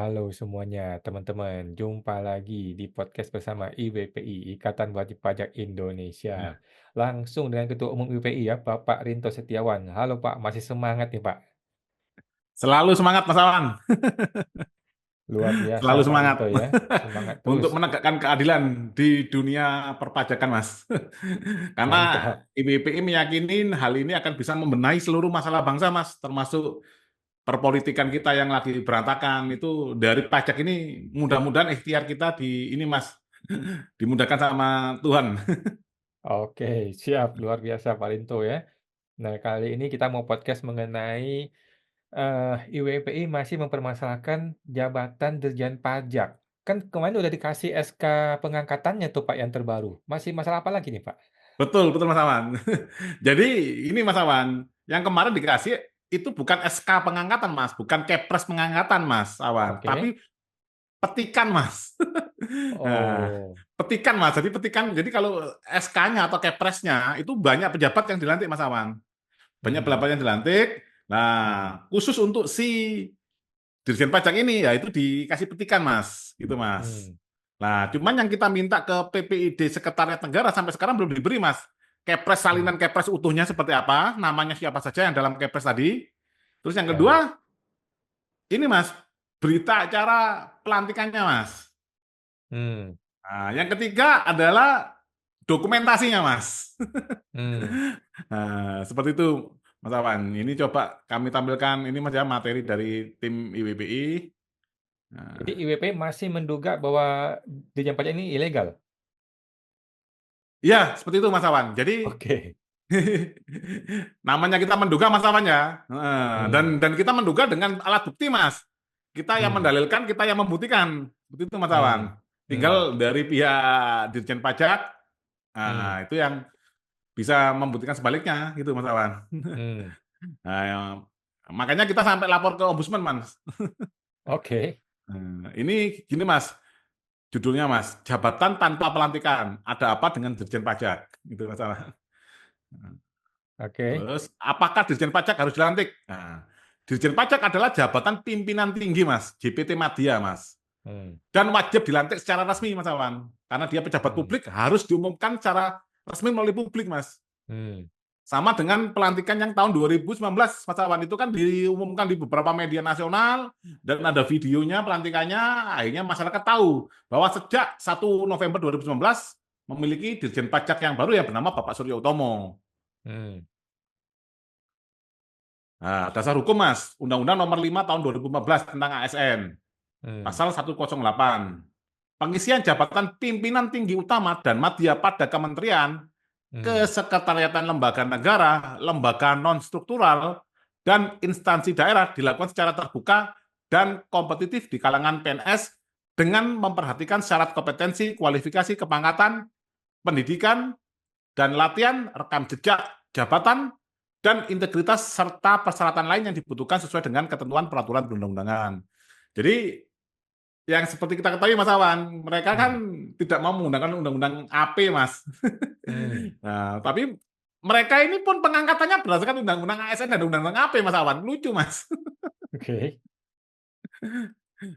Halo semuanya, teman-teman. Jumpa lagi di podcast bersama IWPI, Ikatan Wajib Pajak Indonesia. Ya. Langsung dengan Ketua Umum IWPI ya, Bapak Rinto Setiawan. Halo Pak, masih semangat nih Pak? Selalu semangat Mas Awan, Luar biasa selalu Pak semangat Rinto ya, semangat terus. untuk menegakkan keadilan di dunia perpajakan, Mas. Karena Mantap. IBPI meyakini hal ini akan bisa membenahi seluruh masalah bangsa, Mas, termasuk perpolitikan kita yang lagi berantakan. Itu dari pajak ini mudah-mudahan ikhtiar kita di ini, Mas, dimudahkan sama Tuhan. Oke, siap. Luar biasa Pak Rinto ya. Nah, kali ini kita mau podcast mengenai IWPI masih mempermasalahkan jabatan Dirjen Pajak. Kan kemarin udah dikasih SK pengangkatannya tuh Pak yang terbaru. Masih masalah apa lagi nih Pak? Betul, betul Mas Awan. Jadi ini Mas Awan, yang kemarin dikasih itu bukan SK pengangkatan, Mas, bukan Kepres pengangkatan, Mas Awan, Oke. tapi petikan, Mas. Nah, Oh. petikan, Mas. Jadi petikan. Jadi kalau SK-nya atau Kepresnya itu banyak pejabat yang dilantik, Mas Awan. Banyak Hmm. pejabat yang dilantik. Hmm. Nah, khusus untuk si Dirjen Pajak ini ya itu dikasih petikan, Mas. Gitu, Mas. Hmm. Nah, cuman yang kita minta ke PPID Sekretariat Negara sampai sekarang belum diberi, Mas. Kepres Hmm. salinan Kepres utuhnya seperti apa, namanya siapa saja yang dalam Kepres tadi. Terus yang Baik. kedua, ini Mas, berita acara pelantikannya, Mas. Hmm. Nah, yang ketiga adalah dokumentasinya, Mas. Hmm. Nah, seperti itu, Mas Awan. Ini coba kami tampilkan ini Mas ya materi dari tim IWPI. Jadi Nah, IWP masih menduga bahwa Dirjen Pajak ini ilegal? ya, seperti itu Mas Awan. Jadi Oke. namanya kita menduga Mas Awan ya. Hmm. Dan kita menduga dengan alat bukti, Mas. Kita yang Hmm. mendalilkan, kita yang membuktikan. Seperti itu Mas Awan. Hmm. Hmm. Tinggal dari pihak Dirjen Pajak, Hmm. itu yang bisa membuktikan sebaliknya gitu Mas Awan. Hmm. Nah, makanya kita sampai lapor ke Ombudsman, Mas. Oke. Ini gini, Mas, judulnya, Mas, jabatan tanpa pelantikan. Ada apa dengan Dirjen Pajak? Gitu masalah. Oke. Terus, apakah Dirjen Pajak harus dilantik? Nah, Dirjen Pajak adalah jabatan pimpinan tinggi, Mas, JPT Madya, Mas. Hmm. Dan wajib dilantik secara resmi, Mas Awan. Karena dia pejabat Hmm. publik, harus diumumkan secara resmi melalui publik, Mas. Hmm. Sama dengan pelantikan yang tahun 2019, Mas Awan, itu kan diumumkan di beberapa media nasional dan ada videonya pelantikannya, akhirnya masyarakat tahu bahwa sejak 1 November 2019 memiliki Dirjen Pajak yang baru yang bernama Bapak Surya Utomo. Hmm. Nah, dasar hukum, Mas, Undang-Undang Nomor 5 Tahun 2015 tentang ASN, Hmm. Pasal 108. Pengisian jabatan pimpinan tinggi utama dan madya pada kementerian, Hmm. kesekretariatan lembaga negara, lembaga non-struktural, dan instansi daerah dilakukan secara terbuka dan kompetitif di kalangan PNS dengan memperhatikan syarat kompetensi, kualifikasi, kepangkatan, pendidikan, dan latihan, rekam jejak, jabatan, dan integritas serta persyaratan lain yang dibutuhkan sesuai dengan ketentuan peraturan perundang-undangan. Jadi yang seperti kita ketahui Mas Awan, mereka kan Hmm. tidak mau menggunakan undang-undang AP, Mas. Hmm. Nah, tapi mereka ini pun pengangkatannya berdasarkan undang-undang ASN dan undang-undang AP, Mas Awan. Lucu, Mas. Oke.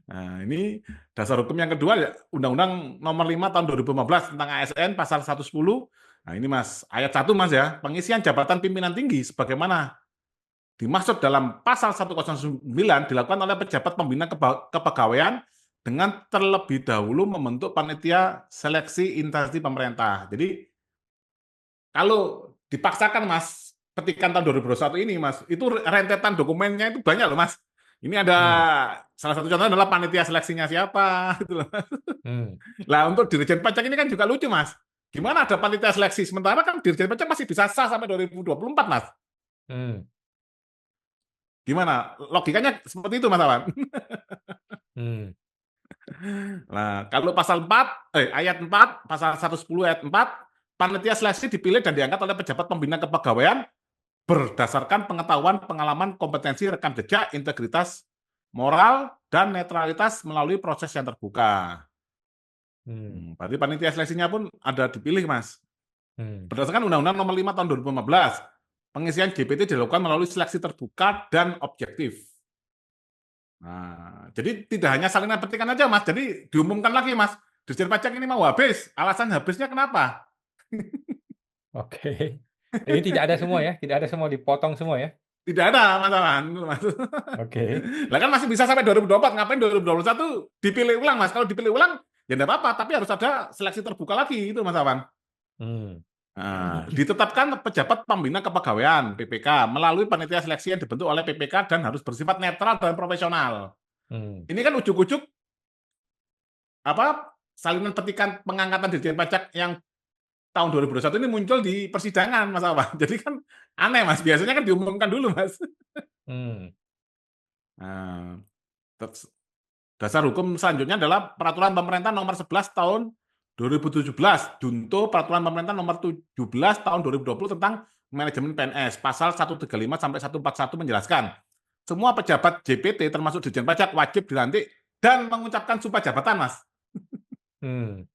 Nah, ini dasar hukum yang kedua ya, Undang-Undang Nomor 5 Tahun 2015 tentang ASN pasal 110. Nah, ini Mas, ayat 1 Mas ya, pengisian jabatan pimpinan tinggi sebagaimana dimaksud dalam pasal 109 dilakukan oleh pejabat pembina kepegawaian dengan terlebih dahulu membentuk panitia seleksi instansi pemerintah. Jadi kalau dipaksakan Mas, petikan tahun 2021 ini Mas, itu rentetan dokumennya itu banyak loh Mas. Ini ada Hmm. salah satu contohnya adalah panitia seleksinya siapa gitu loh. Hmm. Lah untuk Dirjen Pajak ini kan juga lucu Mas. Gimana ada panitia seleksi sementara kan Dirjen Pajak masih bisa sah sampai 2024 Mas. Hmm. Gimana? Logikanya seperti itu Mas Awan. Hmm. Nah, kalau pasal 4, ayat 4, pasal 110 ayat 4, panitia seleksi dipilih dan diangkat oleh pejabat pembina kepegawaian berdasarkan pengetahuan, pengalaman, kompetensi, rekam jejak, integritas, moral, dan netralitas melalui proses yang terbuka. Hmm. Berarti panitia seleksinya pun ada dipilih, Mas. Hmm. Berdasarkan Undang-Undang Nomor 5 Tahun 2015, pengisian GPT dilakukan melalui seleksi terbuka dan objektif. Nah, jadi tidak hanya salinan petikan aja, Mas. Jadi diumumkan lagi, Mas. Dirjen Pajak ini mau habis. Alasan habisnya kenapa? Oke. Ini tidak ada semua ya? Tidak ada semua, dipotong semua ya? Tidak ada masalah, gitu, Mas. Oke. Lah kan masih bisa sampai 2024, ngapain 2021 dipilih ulang, Mas? Kalau dipilih ulang, ya enggak apa-apa, tapi harus ada seleksi terbuka lagi, itu Mas Awan. Hmm. Nah, ditetapkan pejabat pembina kepegawaian (PPK) melalui panitia seleksi yang dibentuk oleh PPK dan harus bersifat netral dan profesional. Hmm. Ini kan ujuk-ujuk apa salinan petikan pengangkatan Dirjen Pajak yang tahun 2021 ini muncul di persidangan, Mas Awan. Jadi kan aneh, Mas. Biasanya kan diumumkan dulu, Mas. Hmm. Nah, dasar hukum selanjutnya adalah Peraturan Pemerintah Nomor 11 Tahun 2017, junto Peraturan Pemerintah Nomor 17 Tahun 2020 tentang manajemen PNS. Pasal 135 sampai 141 menjelaskan, semua pejabat JPT termasuk Dirjen Pajak wajib dilantik dan mengucapkan sumpah jabatan, Mas. Hmm.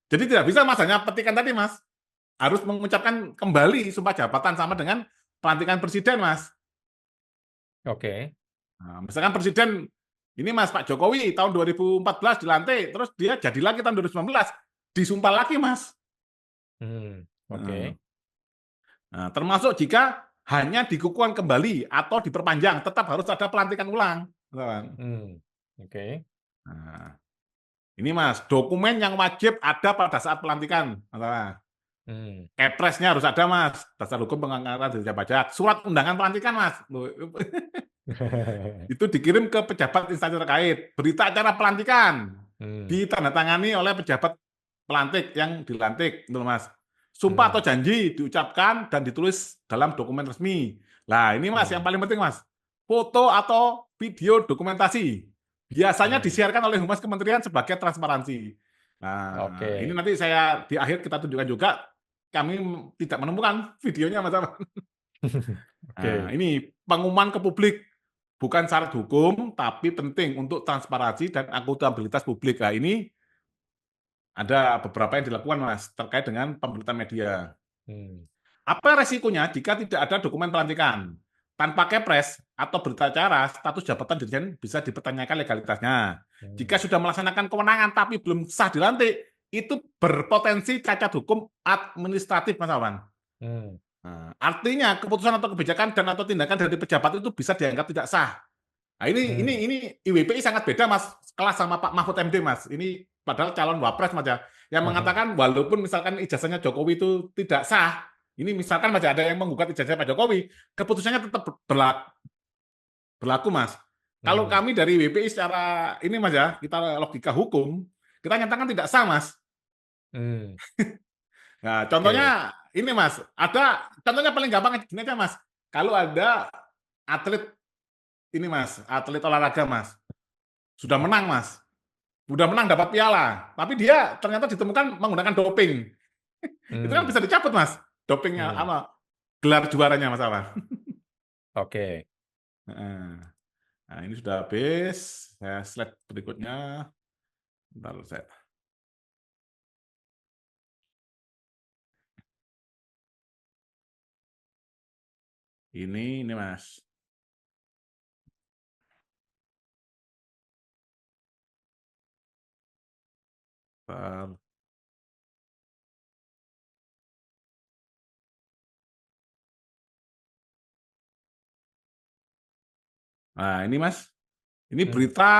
Jadi tidak bisa Mas hanya petikan tadi, Mas. Harus mengucapkan kembali sumpah jabatan sama dengan pelantikan presiden, Mas. Oke. Nah, misalkan presiden ini Mas Pak Jokowi tahun 2014 dilantik, terus dia jadi lagi tahun 2019, disumpah lagi Mas. Hmm. Nah, Oke. termasuk jika hanya dikukuhkan kembali atau diperpanjang, tetap harus ada pelantikan ulang. Hmm. Oke. Nah, ini Mas, dokumen yang wajib ada pada saat pelantikan. Hmm. Kepresnya harus ada Mas, dasar hukum pengangkatan Dirjen Pajak. Surat undangan pelantikan Mas. Itu dikirim ke pejabat instansi terkait. Berita acara pelantikan Hmm. ditandatangani oleh pejabat pelantik yang dilantik, gitu Mas. Sumpah atau Hmm. janji diucapkan dan ditulis dalam dokumen resmi. Nah, ini Mas yang Hmm. paling penting Mas. Foto atau video dokumentasi. Biasanya Hmm. disiarkan oleh Humas Kementerian sebagai transparansi. Nah, ini Oke. nanti saya di akhir kita tunjukkan juga kami tidak menemukan videonya Mas. Nah, Oke. ini pengumuman ke publik bukan syarat hukum, tapi penting untuk transparansi dan akuntabilitas publik. Nah, ini ada beberapa yang dilakukan, Mas, terkait dengan pemberitaan media. Hmm. Apa resikonya jika tidak ada dokumen pelantikan? Tanpa kepres atau berita acara, status jabatan dirjen bisa dipertanyakan legalitasnya. Jika Hmm. sudah melaksanakan kewenangan tapi belum sah dilantik, itu berpotensi cacat hukum administratif, Mas Awan. Hmm. Nah, artinya keputusan atau kebijakan dan atau tindakan dari pejabat itu bisa dianggap tidak sah. Nah, Hmm. ini IWPI sangat beda Mas, kelas sama Pak Mahfud MD Mas. Ini padahal calon wapres Mas ya, yang mengatakan walaupun misalkan ijazahnya Jokowi itu tidak sah, ini misalkan masih ada yang menggugat ijazah Pak Jokowi, keputusannya tetap berlaku Mas. Kalau Hmm. kami dari IWPI secara ini Mas ya, kita logika hukum, kita nyatakan tidak sah Mas. Hmm. Nah, Oke. contohnya ini Mas, ada contohnya paling gampang gini aja Mas. Kalau ada atlet ini Mas, atlet olahraga Mas, sudah menang Mas, udah menang dapat piala, tapi dia ternyata ditemukan menggunakan doping. Itu kan Hmm. bisa dicabut Mas, dopingnya Hmm. apa gelar juaranya Mas Awan. Oke. Nah, ini sudah habis. Saya slide berikutnya. Bentar, saya. Ini Mas. Bentar. Nah, ini Mas. Ini Hmm. berita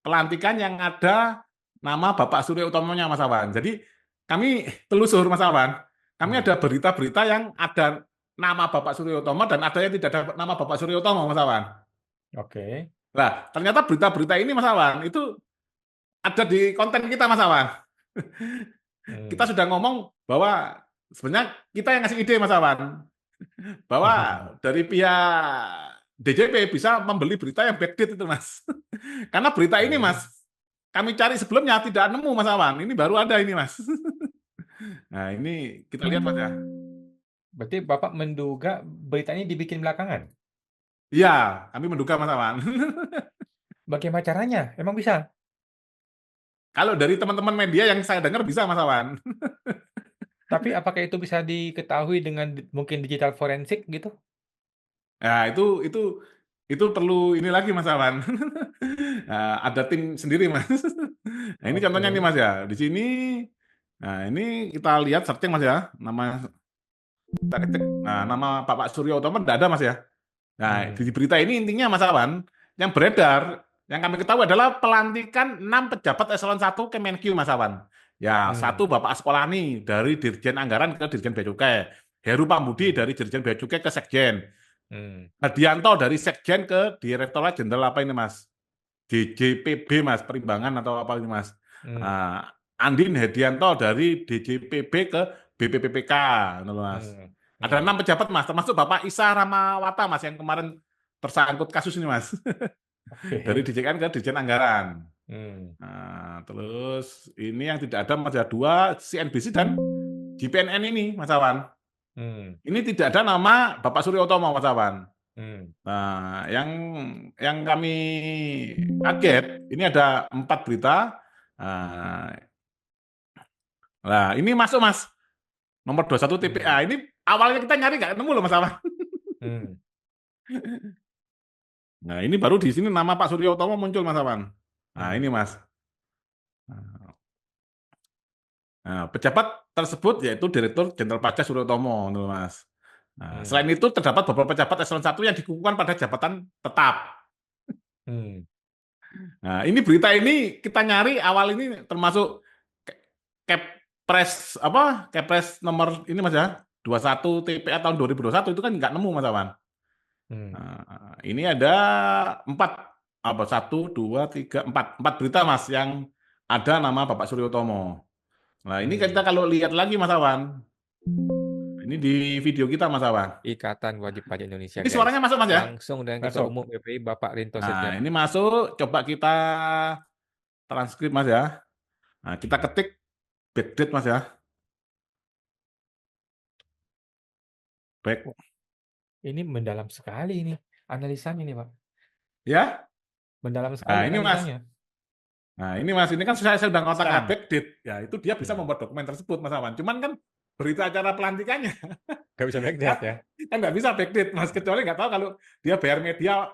pelantikan yang ada nama Bapak Surya Utomonya Mas Awan. Jadi kami telusur Mas Awan, kami Hmm. ada berita-berita yang ada nama Bapak Surya Utomo dan ada yang tidak ada nama Bapak Surya Utomo Mas Awan. Oke. Nah, ternyata berita-berita ini Mas Awan itu ada di konten kita Mas Awan. Kita Hmm. sudah ngomong bahwa sebenarnya kita yang ngasih ide Mas Awan, bahwa dari pihak DJP bisa membeli berita yang backdate itu Mas. Karena berita ini Oke. Mas, kami cari sebelumnya tidak nemu Mas Awan. Ini baru ada ini Mas. Nah ini kita lihat Mas ya. Berarti Bapak menduga berita ini dibikin belakangan? Iya, kami menduga Mas Awan. Bagaimana caranya? Emang bisa? Kalau dari teman-teman media yang saya dengar bisa Mas Awan. Tapi apakah itu bisa diketahui dengan mungkin digital forensik gitu? Nah itu itu perlu ini lagi Mas Awan. Ada tim sendiri Mas. Nah ini contohnya nih Oke. Mas ya. Di sini, nah ini kita lihat searching Mas ya. Kita ketik, nama Bapak Suryo Utomo tidak ada Mas ya. Nah Hmm. di berita ini intinya Mas Awan, yang beredar, yang kami ketahui adalah pelantikan 6 pejabat eselon 1 Kemenkyu Mas Awan. Ya, Hmm. satu Bapak Sekolani dari Dirjen Anggaran ke Dirjen Bea Cukai. Heru Pambudi Hmm. dari Dirjen Bea Cukai ke Sekjen. Hmm. Hadianto dari Sekjen ke Direktorat Jenderal apa ini Mas? DJPB Mas, perimbangan atau apa ini Mas? Hmm. Nah, Andin Hedianto dari DJPB ke BPPPK, gitu loh, Mas. Hmm. Ada Hmm. 6 pejabat Mas, termasuk Bapak Isa Ramawata Mas yang kemarin tersangkut kasus ini Mas. Dari Oke. DJKN ke Dirjen Anggaran. Hmm. Nah, terus ini yang tidak ada Mas ada 2 CNBC dan GPNN ini Mas Awan. Hmm. Ini tidak ada nama Bapak Suryo Utomo Mas Awan. Hmm. Nah, yang kami kaget, ini ada 4 berita. Nah, ini masuk Mas, nomor 21 Hmm. TPA. Ini awalnya kita nyari nggak nemu loh Mas Awan. Hmm. Nah, ini baru di sini nama Pak Suryo Utomo muncul Mas Awan. Nah, ini Hmm. Mas. Nah, pejabat tersebut yaitu Direktur Jenderal Pajak Suryo Utomo, gitu, Mas. Nah, Hmm. selain itu terdapat beberapa pejabat eselon 1 yang dikukuhkan pada jabatan tetap. Hmm. Nah, ini berita ini kita nyari awal ini termasuk Kepres apa? Kepres nomor ini Mas ya, 21 TPA tahun 2021 itu kan nggak nemu Mas Awan. Hmm. Nah, ini ada 4 apa 1, 2, 3, 4 berita Mas yang ada nama Bapak Suryo Utomo. Nah, ini kita Hmm. kalau lihat lagi Mas Awan, ini di video kita Mas Awan. Ikatan Wajib Pajak Indonesia, Ini guys. suaranya masuk Mas ya? Langsung dengan Ketua Masuk. Umum BPI Bapak Rinto Nah, Setiawan. ini masuk, coba kita transkrip Mas ya. Nah, kita ketik backdate Mas ya. Back Wah, ini mendalam sekali ini analisanya nih, Pak. ya. Mendalam Nah, sekali ini Mas. analisanya. Nah, ini Mas, ini kan saya udah ngotak Sekarang. backdate. Ya, itu dia bisa Hmm. membuat dokumen tersebut Mas Awan. Cuman kan berita acara pelantikannya Gak bisa kan backdate ya. kan nggak bisa backdate Mas, kecuali nggak tahu kalau dia bayar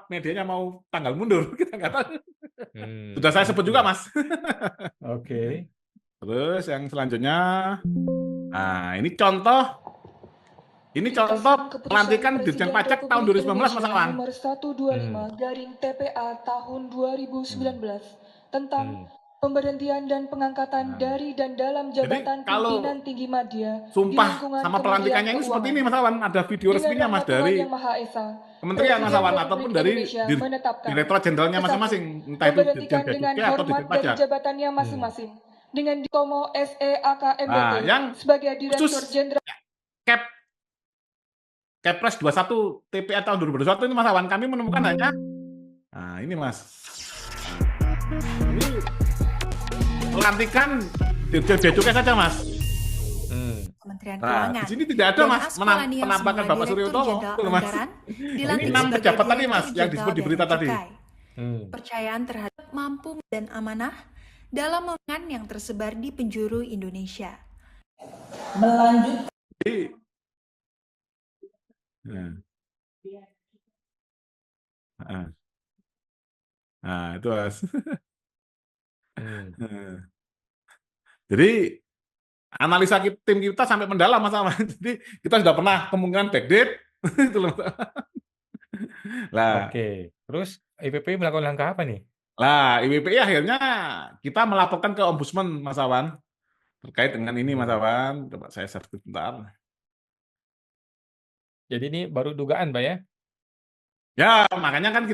medianya mau tanggal mundur. Kita nggak tahu. Sudah Hmm. saya sebut juga Oke. Mas. Oke. Terus yang selanjutnya, nah ini contoh Berdasarkan Keputusan pelantikan Dirjen Presiden Pajak tahun Republik 2019 Mas Indonesia Awan. Nomor 125 garing TPA tahun 2019 Hmm. tentang Hmm. pemberhentian dan pengangkatan Nah, dari dan dalam jadi jabatan kalau pimpinan tinggi media di sumpah lingkungan sama Kementerian pelantikannya ini seperti ini Keuangan. Mas Awan, ada video Dengan resminya Mas rahmat Tuhan Yang dari Maha Esa, kementerian Mas Presiden Awan ataupun Republik dari Indonesia menetapkan direktorat jenderalnya 1. masing-masing, entah itu Dirjen Memberhentikan Bea dengan Cukai atau Dirjen hormat dari Pajak. jabatannya Hmm. masing-masing dengan Tomo SEAK MBT Nah, yang sebagai Direktur khusus Jenderal Kep Kepres 21 TPA tahun 2021 ini Mas Awan, kami menemukan hanya, nah ini Mas, ini pelantikan Dirjen Bea Cukai saja Mas. Hmm. Kementerian Nah, Keuangan. di sini tidak ada Dan Mas Askolani yang penampakan semula Bapak Suryo Direktur Utomo, Jenderal betul Mas. Anggaran Ini dilantik 6 sebagai pejabat tadi Mas Direktur yang disebut Jenderal di berita Bea tadi. Cukai. Hmm. Kepercayaan terhadap mampu dan amanah dalam memenangkan yang tersebar di penjuru Indonesia. melanjutkan Jadi, nah, nah, nah, itu Mas. Hmm. Jadi analisa tim kita sampai mendalam Mas Aman. Jadi kita sudah pernah kemungkinan backdate itu loh. Lah, Oke. Terus IPPI melakukan langkah apa nih? IWPI akhirnya kita melaporkan ke Ombudsman Mas Awan terkait dengan ini Mas Hmm. Awan. Coba saya search bentar. Jadi ini baru dugaan, Pak ya? Ya, makanya kan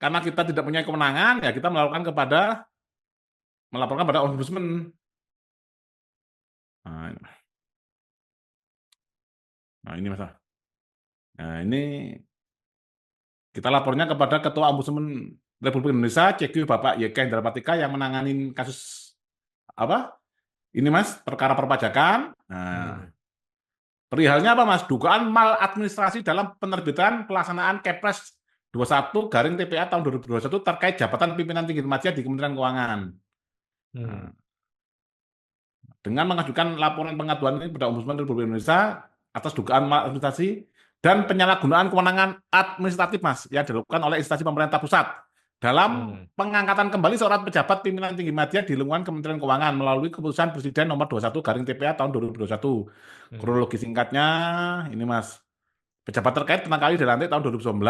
karena kita tidak punya kewenangan ya kita melaporkan pada Ombudsman. Nah, ini Mas. Nah, ini kita lapornya kepada Ketua Ombudsman Republik Indonesia, CQ Bapak YK Hendra Patika yang menangani kasus apa? Ini Mas, perkara perpajakan. Nah, Hmm. perihalnya apa Mas? Dugaan maladministrasi dalam penerbitan pelaksanaan Kepres 21 garing TPA tahun 2021 terkait jabatan pimpinan tinggi media di Kementerian Keuangan. Nah, Hmm. dengan mengajukan laporan pengaduan ini kepada Ombudsman Republik Indonesia atas dugaan maladministrasi dan penyalahgunaan kewenangan administratif, Mas, yang dilakukan oleh instansi pemerintah pusat dalam pengangkatan kembali seorang pejabat pimpinan tinggi media di lingkungan Kementerian Keuangan melalui keputusan Presiden nomor 21/TPA tahun 2021. Kronologi singkatnya ini, Mas. Pejabat terkait pertama kali dilantik tahun 2019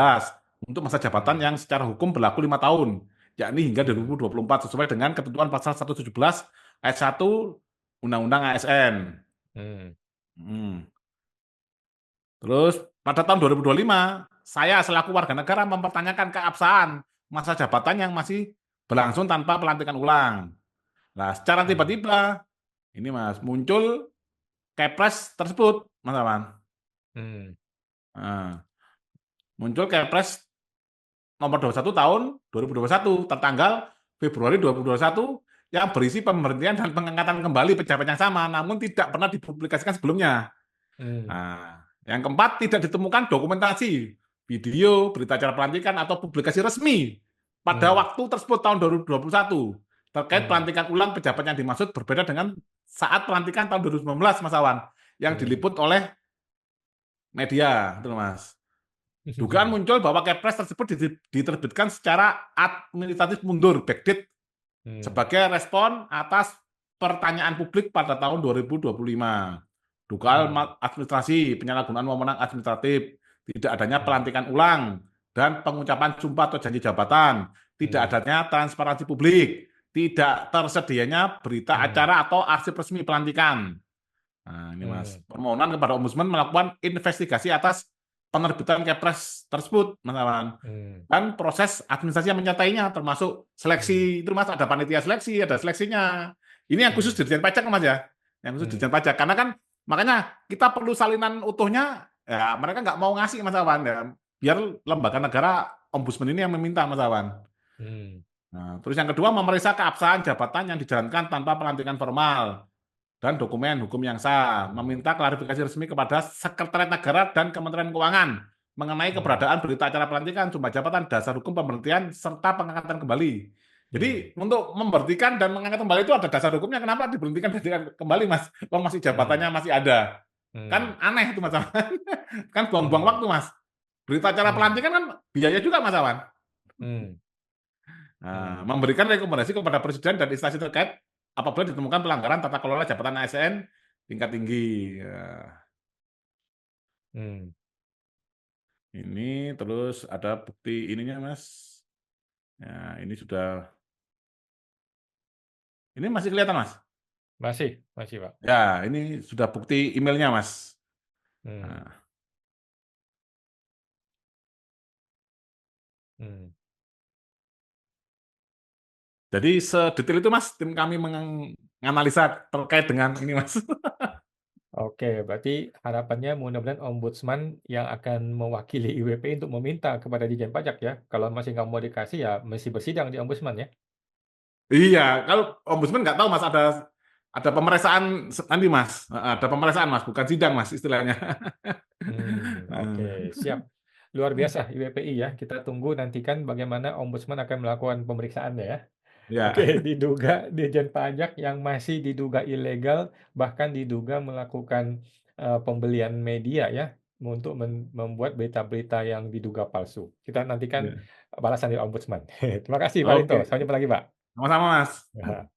untuk masa jabatan yang secara hukum berlaku 5 tahun, yakni hingga 2024 sesuai dengan ketentuan pasal 117 ayat 1 Undang-Undang ASN. Terus pada tahun 2025, saya selaku warga negara mempertanyakan keabsahan masa jabatan yang masih berlangsung tanpa pelantikan ulang. Nah, secara tiba-tiba ini, Mas, muncul Kepres tersebut, Mas Awan. Nah, muncul Kepres nomor 21 tahun 2021 tertanggal Februari 2021 yang berisi pemberhentian dan pengangkatan kembali pejabat yang sama namun tidak pernah dipublikasikan sebelumnya. Nah, yang keempat, tidak ditemukan dokumentasi, video, berita acara pelantikan atau publikasi resmi pada waktu tersebut tahun 2021 terkait pelantikan ulang pejabat yang dimaksud berbeda dengan saat pelantikan tahun 2019, Mas Awan, yang diliput oleh media, itu Mas. Dugaan muncul bahwa Kepres tersebut diterbitkan secara administratif mundur, backdate, sebagai respon atas pertanyaan publik pada tahun 2025. Dugaan administrasi, penyalahgunaan wewenang administratif, tidak adanya pelantikan ulang, dan pengucapan sumpah atau janji jabatan, tidak adanya transparansi publik, tidak tersedianya berita acara atau arsip resmi pelantikan. Nah, ini Mas, permohonan kepada Ombudsman melakukan investigasi atas penerbitan Kepres tersebut, Mas Awan. Dan proses administrasi yang menyertainya, termasuk seleksi, itu Mas, ada panitia seleksi, ada seleksinya. Ini yang khusus Dirjen Pajak, Mas ya, yang khusus Dirjen Pajak. Karena kan, makanya kita perlu salinan utuhnya, ya mereka nggak mau ngasih, Mas Awan, ya. Biar lembaga negara, Ombudsman ini yang meminta, Mas Awan. Nah, terus yang kedua, memeriksa keabsahan jabatan yang dijalankan tanpa pelantikan formal dan dokumen hukum yang sah, meminta klarifikasi resmi kepada Sekretariat Negara dan Kementerian Keuangan mengenai keberadaan berita acara pelantikan, sumpah jabatan, dasar hukum pemberhentian, serta pengangkatan kembali. Jadi untuk memberhentikan dan mengangkat kembali itu ada dasar hukumnya, kenapa diberhentikan dan kembali, Mas? Kalau masih jabatannya masih ada. Kan aneh itu, Mas Awan. Kan buang-buang waktu, Mas. Berita acara pelantikan kan biaya juga, Mas Awan. Nah, memberikan rekomendasi kepada Presiden dan instansi terkait apabila ditemukan pelanggaran tata kelola jabatan ASN tingkat tinggi. Ya. Ini terus ada bukti ininya, Mas. Ya, ini sudah. Ini masih kelihatan, Mas? Masih, Pak. Ya, ini sudah bukti emailnya, Mas. Nah. Jadi sedetail itu, Mas, tim kami menganalisa terkait dengan ini, Mas. Oke, berarti harapannya mudah-mudahan Ombudsman yang akan mewakili IWPI untuk meminta kepada Ditjen Pajak ya. Kalau masih nggak mau dikasih ya mesti bersidang di Ombudsman ya. Iya, kalau Ombudsman nggak tahu, Mas, ada pemeriksaan nanti, Mas. Ada pemeriksaan, Mas, bukan sidang, Mas, istilahnya. Oke, siap. Luar biasa IWPI ya. Kita tunggu nantikan bagaimana Ombudsman akan melakukan pemeriksaannya ya. Ya. Oke, diduga Ditjen Pajak yang masih diduga ilegal, bahkan diduga melakukan pembelian media ya, untuk membuat berita-berita yang diduga palsu. Kita nantikan Ya. balasan dari Ombudsman. Terima kasih Pak Rinto. Oke. Sampai jumpa lagi, Pak. Sama-sama, Mas. Ya.